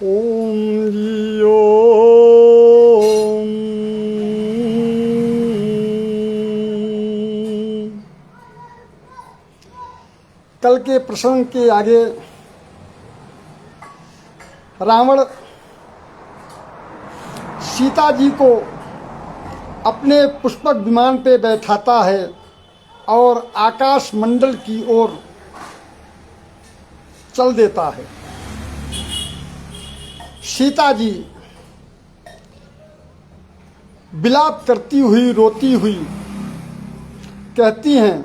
ओम जी ओम। कल के प्रसंग के आगे रावण सीता जी को अपने पुष्पक विमान पे बैठाता है और आकाश मंडल की ओर चल देता है। सीता जी विलाप करती हुई, रोती हुई कहती हैं,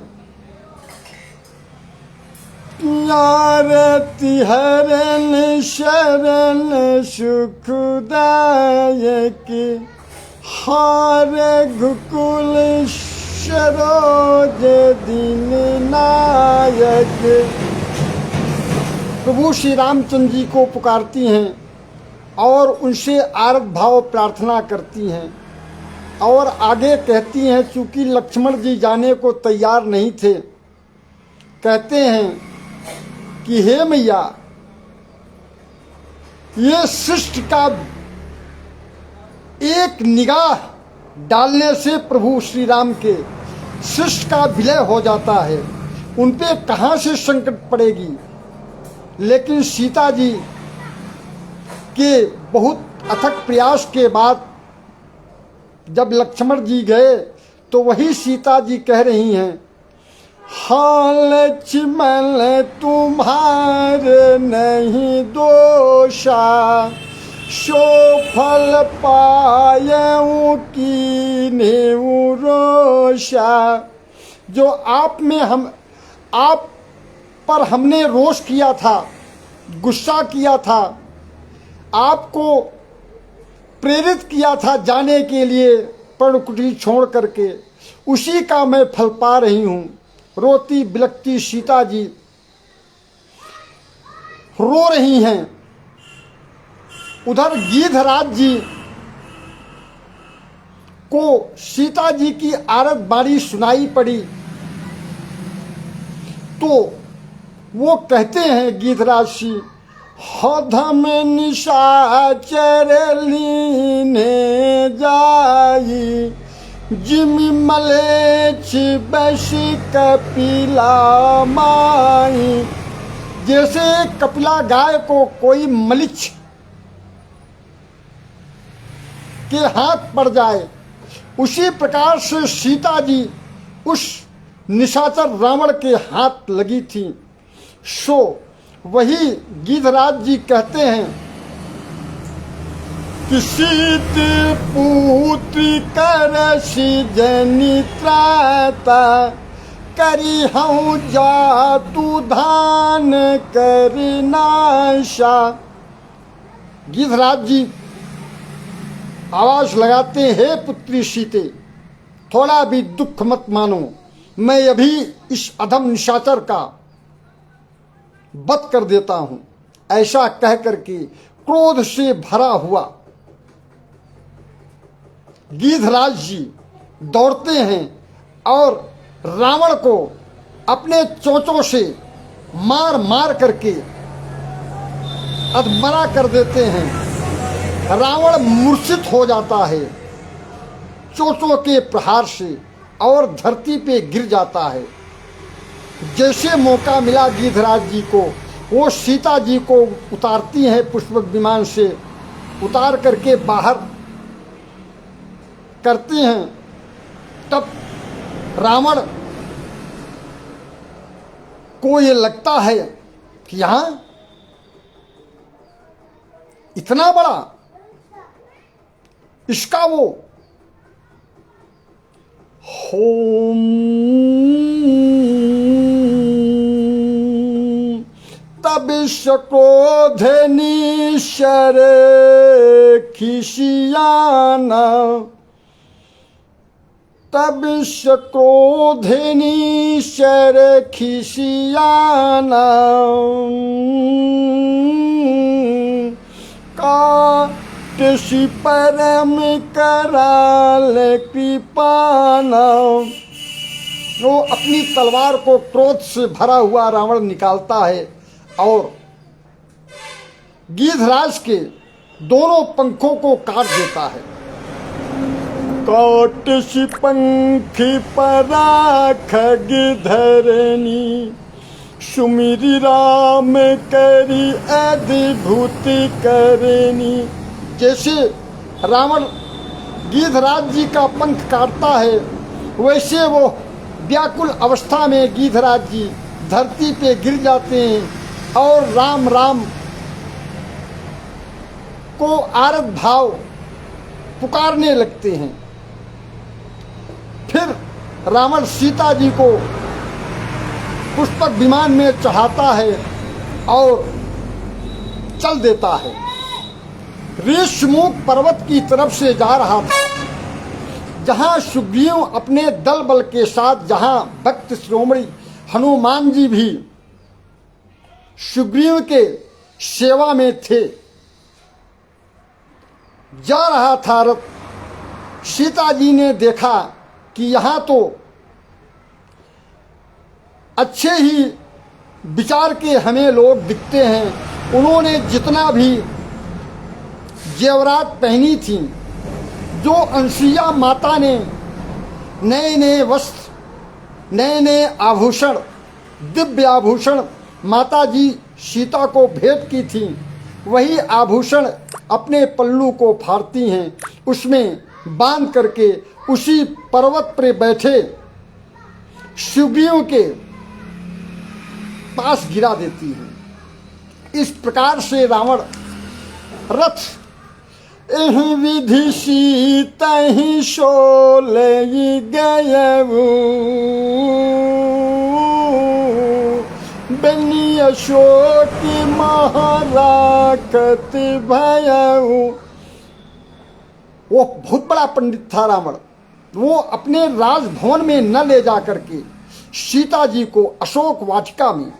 यार तिहरन शरण सुखदायक, हार घुकुल सरोज दीन नायक। प्रभु श्री रामचंद्र जी को पुकारती हैं और उनसे आरत भाव प्रार्थना करती हैं और आगे कहती हैं, चूंकि लक्ष्मण जी जाने को तैयार नहीं थे, कहते हैं कि हे मैया, ये शिष्ट का एक निगाह डालने से प्रभु श्री राम के शिष्ट का विलय हो जाता है, उन पे कहाँ से संकट पड़ेगी। लेकिन सीता जी के बहुत अथक प्रयास के बाद जब लक्ष्मण जी गए तो वही सीता जी कह रही हैं, हाँ लक्ष्मण तुम्हारे नहीं दोषा, सो फल पायऊं कीन्हे रोषा। जो आप पर हमने रोष किया था, गुस्सा किया था, आपको प्रेरित किया था जाने के लिए पर्णकुटी छोड़ करके, उसी का मैं फल पा रही हूँ। रोती बिलखती सीता जी रो रही हैं। उधर गिधराज जी को सीता जी की आरत बाणी सुनाई पड़ी तो वो कहते हैं गिधराज जी, हधम निशाचर लीने जाई, जिमि मलेच्छ बश कपिला माई। जैसे कपिला गाय को कोई मलिच्छ के हाथ पड़ जाए, उसी प्रकार से सीता जी उस निशाचर रावण के हाथ लगी थी। सो वही गिधराज जी कहते हैं कि सीत पुत्री करसी जनित्राता, करी हूँ जातु धान करनाशा। गिधराज जी आवाज लगाते हैं, हे पुत्री सीते, थोड़ा भी दुख मत मानो, मैं अभी इस अधम निशाचर का वध कर देता हूं। ऐसा कह करके क्रोध से भरा हुआ गिधराज जी दौड़ते हैं और रावण को अपने चोंचों से मार मार करके अधमरा कर देते हैं। रावण मूर्छित हो जाता है चोंचों के प्रहार से और धरती पे गिर जाता है। जैसे मौका मिला गिधराज जी को, वो सीता जी को उतारती हैं पुष्पक विमान से, उतार करके बाहर करते हैं। तब रावण को ये लगता है कि यहां इतना बड़ा इसका वो होम तब क्रोधनी शर खिसियाना, तब क्रोधनी शर खिसियाना, काटसी परम कराल कृपाना। वो अपनी तलवार को क्रोध से भरा हुआ रावण निकालता है और गिद्धराज के दोनों पंखों को काट देता है। काटसी पंखी पराख गिद्धरनी, सुमिरि राम करी अद्भुति करनी। जैसे रावण गिद्धराज जी का पंख काटता है, वैसे वो व्याकुल अवस्था में गिद्धराज जी धरती पे गिर जाते हैं और राम राम को आरत भाव पुकारने लगते हैं। फिर रावण सीता जी को पुष्पक विमान में चढ़ाता है और चल देता है। ऋषमुख पर्वत की तरफ से जा रहा था, जहां सुग्रीव अपने दल बल के साथ, जहां भक्त शिरोमणि हनुमान जी भी सुग्रीव के सेवा में थे। जा रहा था रथ। सीता जी ने देखा कि यहाँ तो अच्छे ही विचार के हमें लोग दिखते हैं। उन्होंने जितना भी जेवरात पहनी थी, जो अंसुईया माता ने नए नए वस्त्र, नए नए आभूषण, दिव्य आभूषण माता जी सीता को भेंट की थी, वही आभूषण अपने पल्लू को फाड़ती हैं, उसमें बांध करके उसी पर्वत पर बैठे सुग्रीव के पास गिरा देती हैं। इस प्रकार से रावण रथ एह विधि सीता ही सोलई गयऊ, बनी अशोक महाराकत भयऊ। वो बहुत बड़ा पंडित था रावण। वो अपने राजभवन में न ले जा करके सीता जी को अशोक वाटिका में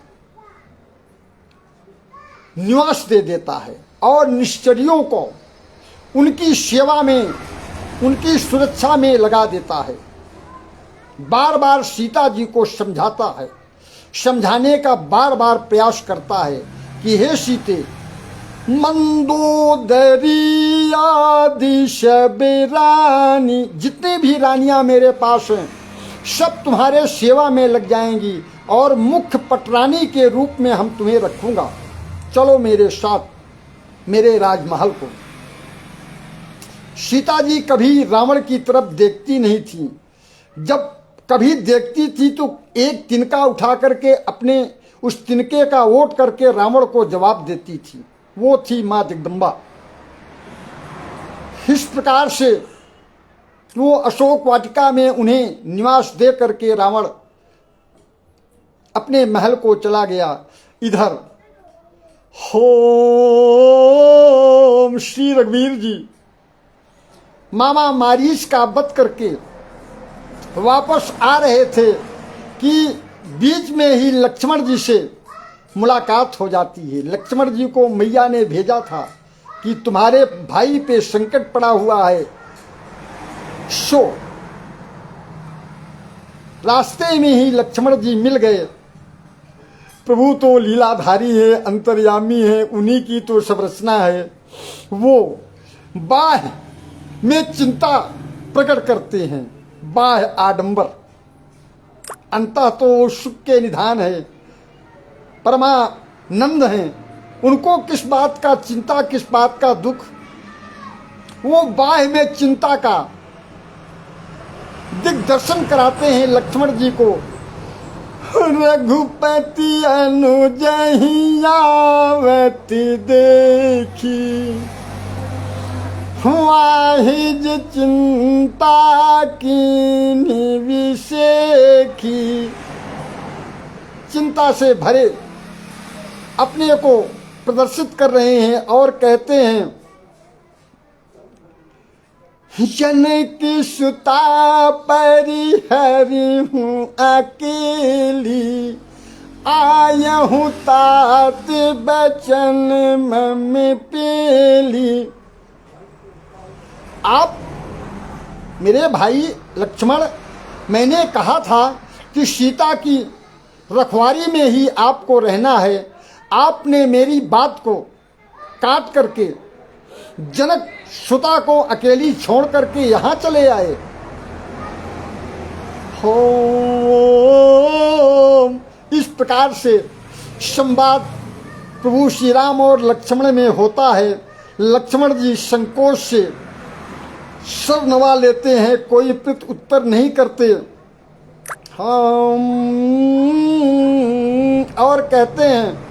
निवास दे देता है और निश्चरियों को उनकी सेवा में, उनकी सुरक्षा में लगा देता है। बार बार सीता जी को समझाता है, समझाने का बार बार प्रयास करता है कि हे सीते, मंदोदरी आदि सब रानी, जितनी भी रानियां मेरे पास हैं सब तुम्हारे सेवा में लग जाएंगी और मुख्य पटरानी के रूप में हम तुम्हें रखूंगा। चलो मेरे साथ मेरे राजमहल को। सीता जी कभी रावण की तरफ देखती नहीं थी। जब कभी देखती थी तो एक तिनका उठा करके अपने उस तिनके का ओट करके रावण को जवाब देती थी। वो थी माँ जगदम्बा। इस प्रकार से वो अशोक वाटिका में उन्हें निवास दे करके रावण अपने महल को चला गया। इधर होम श्री रघुवीर जी मामा मारीच का वध करके वापस आ रहे थे कि बीच में ही लक्ष्मण जी से मुलाकात हो जाती है। लक्ष्मण जी को मैया ने भेजा था कि तुम्हारे भाई पे संकट पड़ा हुआ है, सो रास्ते में ही लक्ष्मण जी मिल गए। प्रभु तो लीलाधारी है, अंतर्यामी है, उन्हीं की तो सब रचना है। वो बाह्य में चिंता प्रकट करते हैं, बाह्य आडंबर, अंतः तो सुख के निधान है, परमानंद हैं। उनको किस बात का चिंता, किस बात का दुख। वो बाह्य में चिंता का दिग्दर्शन कराते हैं लक्ष्मण जी को। रघुपति अनुजहियावती देखी, वाहिज चिंता की विषेखी। चिंता से भरे अपने को प्रदर्शित कर रहे हैं और कहते हैं, जनक सुता परिहरी हूँ अकेली, आया हूँ तात बचन मम पेली। आप मेरे भाई लक्ष्मण, मैंने कहा था कि सीता की रखवारी में ही आपको रहना है। आपने मेरी बात को काट करके जनक सुता को अकेली छोड़ करके यहाँ चले आए। हो इस प्रकार से संवाद प्रभु श्री राम और लक्ष्मण में होता है। लक्ष्मण जी संकोच से सर नवा लेते हैं, कोई प्रति उत्तर नहीं करते। हम और कहते हैं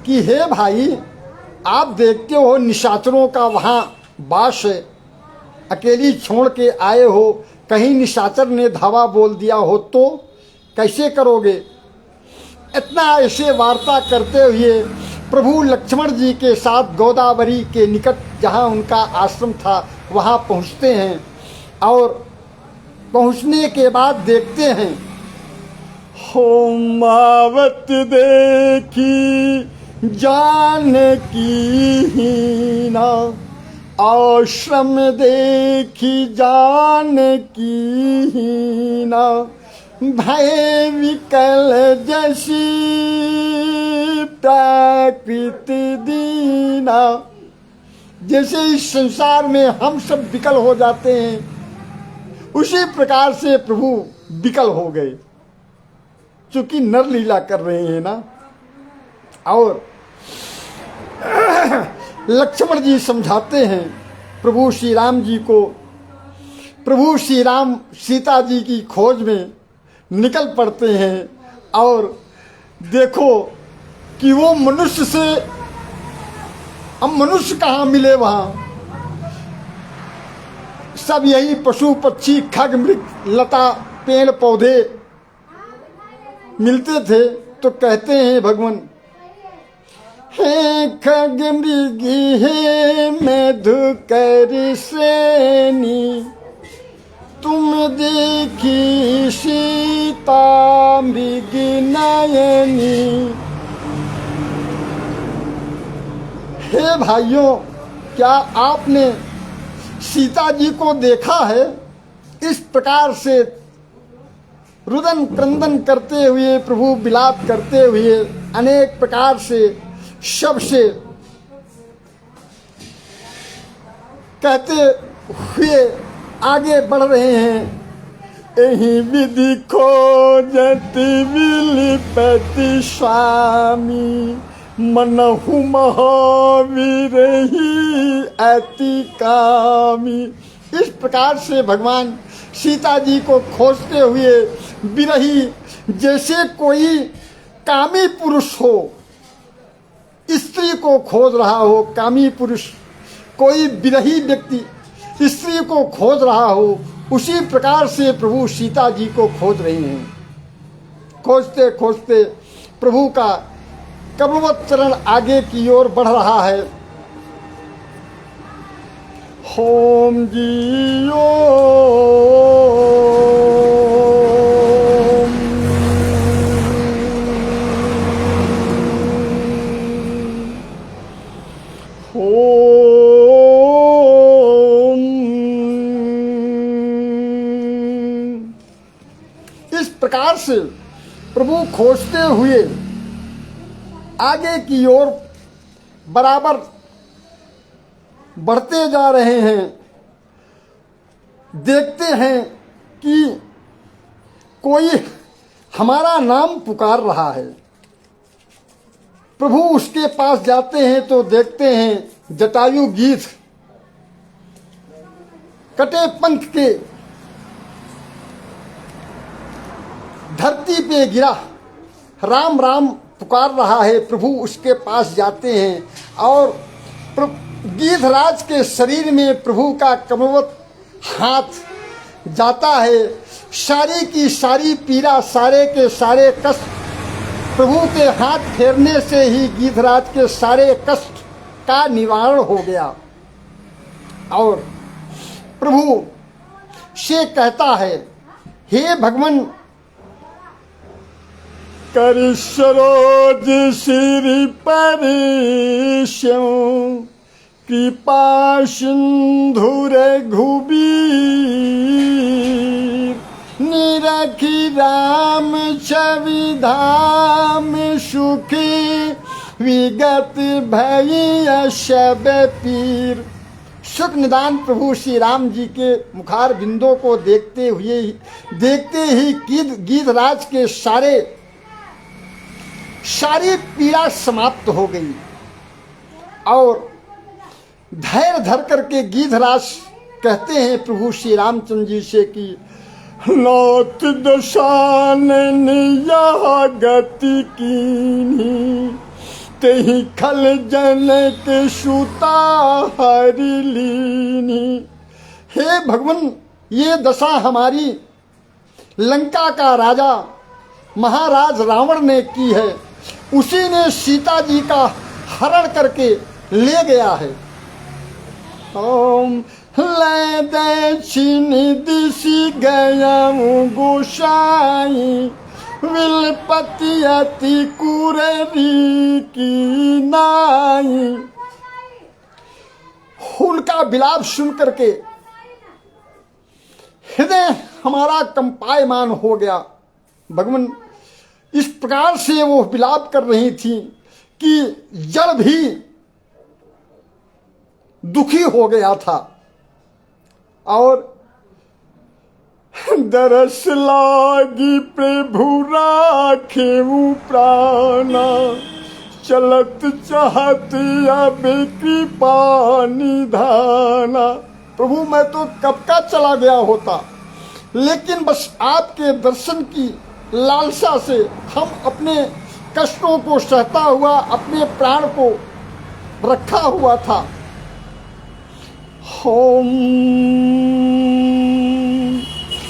कि हे भाई, आप देखते हो निशाचरों का वहाँ वास है, अकेली छोड़ के आए हो, कहीं निशाचर ने धावा बोल दिया हो तो कैसे करोगे। इतना ऐसे वार्ता करते हुए प्रभु लक्ष्मण जी के साथ गोदावरी के निकट जहाँ उनका आश्रम था वहाँ पहुँचते हैं। और पहुँचने के बाद देखते हैं होमावत देखी जानकी हीना, आश्रम देखी जानकी हीना, भय विकल जैसी प्रकृति दीना। जैसे इस संसार में हम सब विकल हो जाते हैं, उसी प्रकार से प्रभु विकल हो गए, चूंकि नर लीला कर रहे हैं ना। और लक्ष्मण जी समझाते हैं प्रभु श्री राम जी को। प्रभु श्री राम सीता जी की खोज में निकल पड़ते हैं और देखो कि वो मनुष्य से, अब मनुष्य कहाँ मिले वहाँ, सब यही पशु पक्षी खग मृग लता पेड़ पौधे मिलते थे। तो कहते हैं भगवान, हे खग मृगी हे मधुकर श्रेणी, तुम देखी सीता मृग नयनी। हे भाइयों, क्या आपने सीता जी को देखा है? इस प्रकार से रुदन क्रंदन करते हुए, प्रभु विलाप करते हुए, अनेक प्रकार से सबसे कहते हुए आगे बढ़ रहे हैं। यही विधि खोजत विलिपति स्वामी, मनहु महावीर ही अति कामी। इस प्रकार से भगवान सीता जी को खोजते हुए विरही, जैसे कोई कामी पुरुष हो, स्त्री को खोज रहा हो, कामी पुरुष कोई विरही व्यक्ति स्त्री को खोज रहा हो, उसी प्रकार से प्रभु सीता जी को खोज रहे हैं। खोजते खोजते प्रभु का कमलवत चरण आगे की ओर बढ़ रहा है। होम जियो इस प्रकार से प्रभु खोजते हुए आगे की ओर बराबर बढ़ते जा रहे हैं। देखते हैं कि कोई हमारा नाम पुकार रहा है। प्रभु उसके पास जाते हैं तो देखते हैं जटायु गीध कटे पंख के धरती पे गिरा राम राम पुकार रहा है। प्रभु उसके पास जाते हैं और गीधराज के शरीर में प्रभु का कमलवत हाथ जाता है। सारी की सारी पीड़ा, सारे के सारे कष्ट प्रभु के हाथ फेरने से ही गीधराज के सारे कष्ट का निवारण हो गया। और प्रभु से कहता है, हे भगवान, कर सरोज सिर पर कृपा सिंधु रघुबीर, निरखी राम छवि धाम सुखी विगत भई सब पीर। सुख निदान प्रभु श्री राम जी के मुखार बिंदों को देखते ही गीधराज के सारी पीड़ा समाप्त हो गई और धैर्य धर करके गीधराज कहते हैं प्रभु श्री रामचंद्र जी से कि नाथ दशानन यह गति कीन्ही तेहि खल जनक सुता हरि लीनी। हे भगवान, ये दशा हमारी लंका का राजा महाराज रावण ने की है। उसी ने सीता जी का हरण करके ले गया है। ओम ले दक्षिण दिशि गया गोसाई विलपति अति कुररी की नाई। उनका विलाप सुन करके हृदय हमारा कंपायमान हो गया। भगवान, इस प्रकार से वो विलाप कर रही थी कि जल भी दुखी हो गया था। और दरस लागी प्रभु राखे प्राणा चलत चाहत अब कृपा निधाना। प्रभु, मैं तो कब का चला गया होता, लेकिन बस आपके दर्शन की लालसा से हम अपने कष्टों को सहता हुआ अपने प्राण को रखा हुआ था। ओम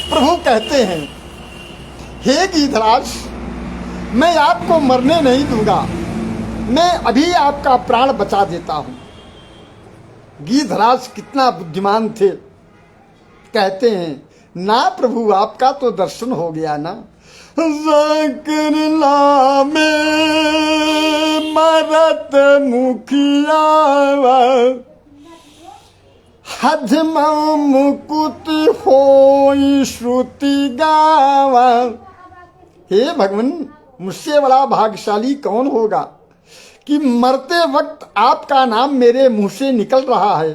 प्रभु कहते हैं, हे गीधराज, मैं आपको मरने नहीं दूंगा, मैं अभी आपका प्राण बचा देता हूं। गीधराज कितना बुद्धिमान थे। कहते हैं, ना प्रभु, आपका तो दर्शन हो गया ना। जाकर नामे मरत मुखिया हधम मुकुट होई श्रुति गावा। हे भगवान, मुझसे बड़ा भाग्यशाली कौन होगा कि मरते वक्त आपका नाम मेरे मुंह से निकल रहा है।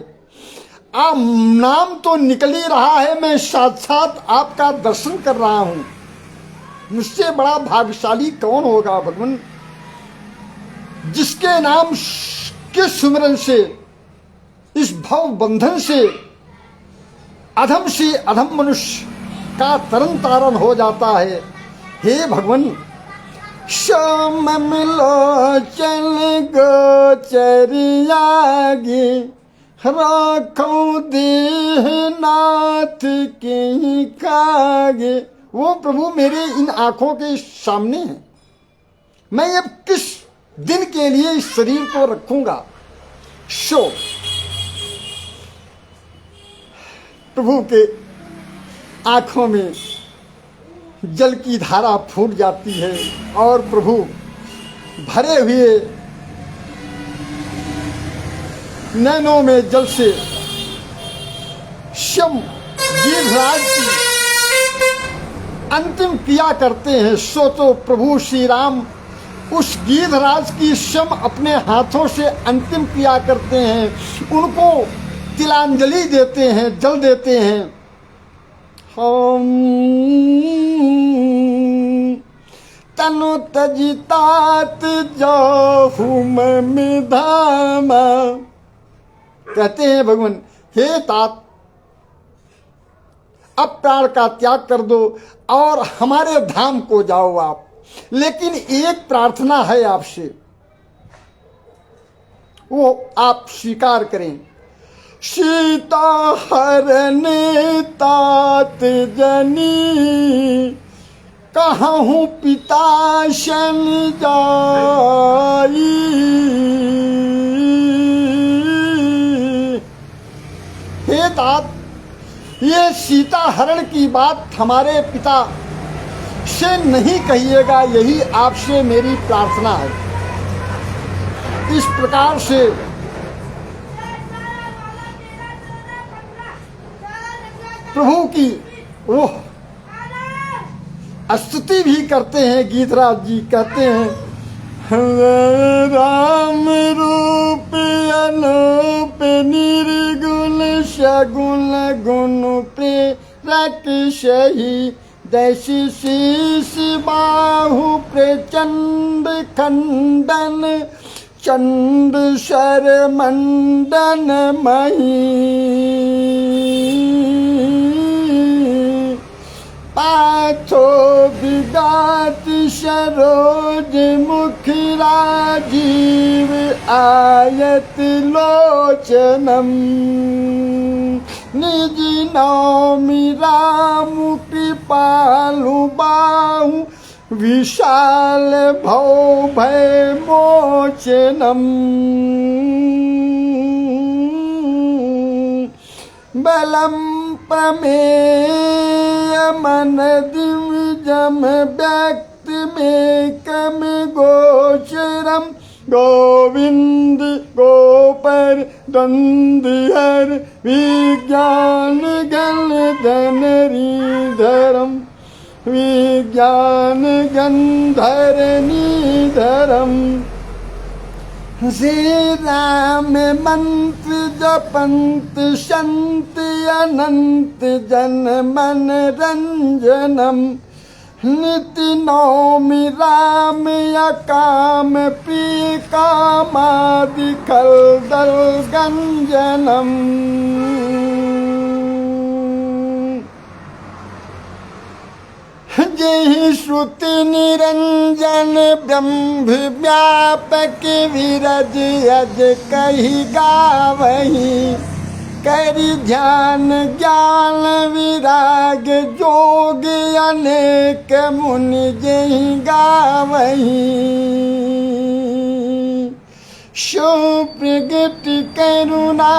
नाम तो निकल ही रहा है, मैं साक्षात आपका दर्शन कर रहा हूं। मुझसे बड़ा भाग्यशाली कौन होगा भगवान, जिसके नाम के सुमिरन से इस भव बंधन से अधम मनुष्य का तरन तारण हो जाता है। हे भगवान, श्याम लोचन गोचरियागी राखो देह नाथ के कागे। वो प्रभु मेरे इन आंखों के सामने है। मैं अब किस दिन के लिए इस शरीर को रखूंगा। प्रभु के आंखों में जल की धारा फूट जाती है और प्रभु भरे हुए नैनों में जल से गीधराज की अंतिम क्रिया करते हैं। सो तो प्रभु श्री राम उस गीधराज की अपने हाथों से अंतिम क्रिया करते हैं, उनको तिलांजलि देते हैं, जल देते हैं। हम तनु तजितात जाहु में धामा। कहते हैं भगवान, हे तात, अब प्राण का त्याग कर दो और हमारे धाम को जाओ आप। लेकिन एक प्रार्थना है आपसे, वो आप स्वीकार करें। सीता हरने तात जनी कहूँ पिता शन जाई। हे तात, ये सीता हरण की बात हमारे पिता से नहीं कहिएगा, यही आपसे मेरी प्रार्थना है। इस प्रकार से प्रभु की ओह स्तुति भी करते हैं। गीतराज जी कहते हैं, राम रूप अनूप निर्गुण सगुण गुण प्रेरक सही, दैसी शीश बाहु प्रचंड खंडन चंड शर मंडन मही, पाथो विगात सरोज मुख राजीव आयत लोचनम, निज नौमि राम कृपालु बाहु विशाल भव भय मोचनम, बलम प्रमेय मन दिव्यम व्यक्त में कम गोचरम, गोविंद गोपर दंदहर विज्ञान गण धनरीधरम, विज्ञान गंधर निधरम, श्री राम मंत्र जपंत संत अनंत जन मन रंजनम, नित्य नौमि राम अकाम प्रिय कामादि खलदल गंजनम, जहि श्रुति निरंजन ब्रह्म व्यापक विरज यज कही गावही, करि ध्यान ज्ञान विराग जोग अनेक मुनि जहि गावही, सो प्रगट करुणा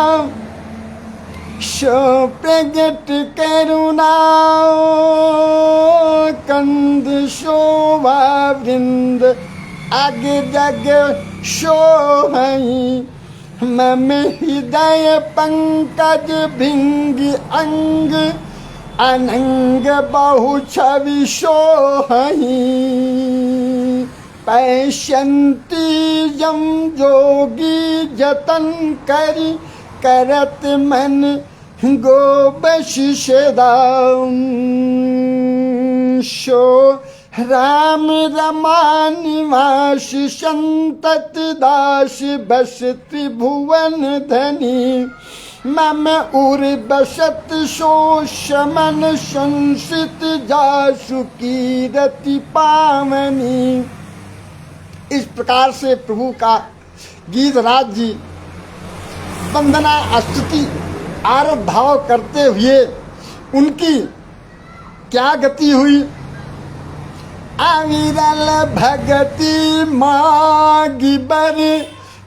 सो प्रगट करुणा कंद शोभा वृंद अग जग शोभई, मम हृदय पंकज भृंग अंग अनंग बहु छवि शोहई, पैश्यंती यम जोगी जतन करी करत मन गो बशिष राम, शो राम रमा निवास संतत दास बस त्रिभुवन धनी, मम उर बसत शोष मन संसित जासु कीरति पावनी। इस प्रकार से प्रभु का गीतराज जी वंदना स्तुति आरव भाव करते हुए उनकी क्या गति हुई। अविरल भगति मागी बर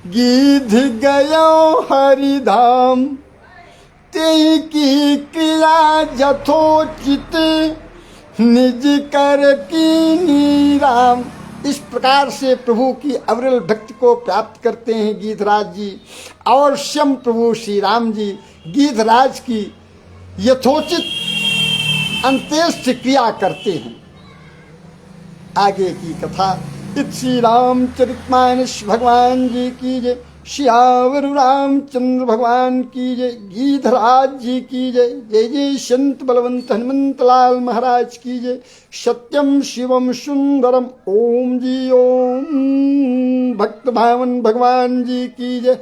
गीध गयो हरिधाम, तेई की क्रिया यथोचित निज कर कीनी राम। इस प्रकार से प्रभु की अविरल भक्ति को प्राप्त करते हैं गीतराज जी, और स्वयं प्रभु श्री राम जी गीतराज की यथोचित अंत्येष्टि क्रिया करते हैं। आगे की कथा इत श्री रामचरितमानस भगवान जी की जय, श्यावर रामचंद्र भगवान की जय, गीधराज जी की जय। जय जय संत बलवंत हनुमंत लाल महाराज की जय। सत्यम शिवम सुंदरम ओम जी ओम। भक्त भावन भगवान जी की जय।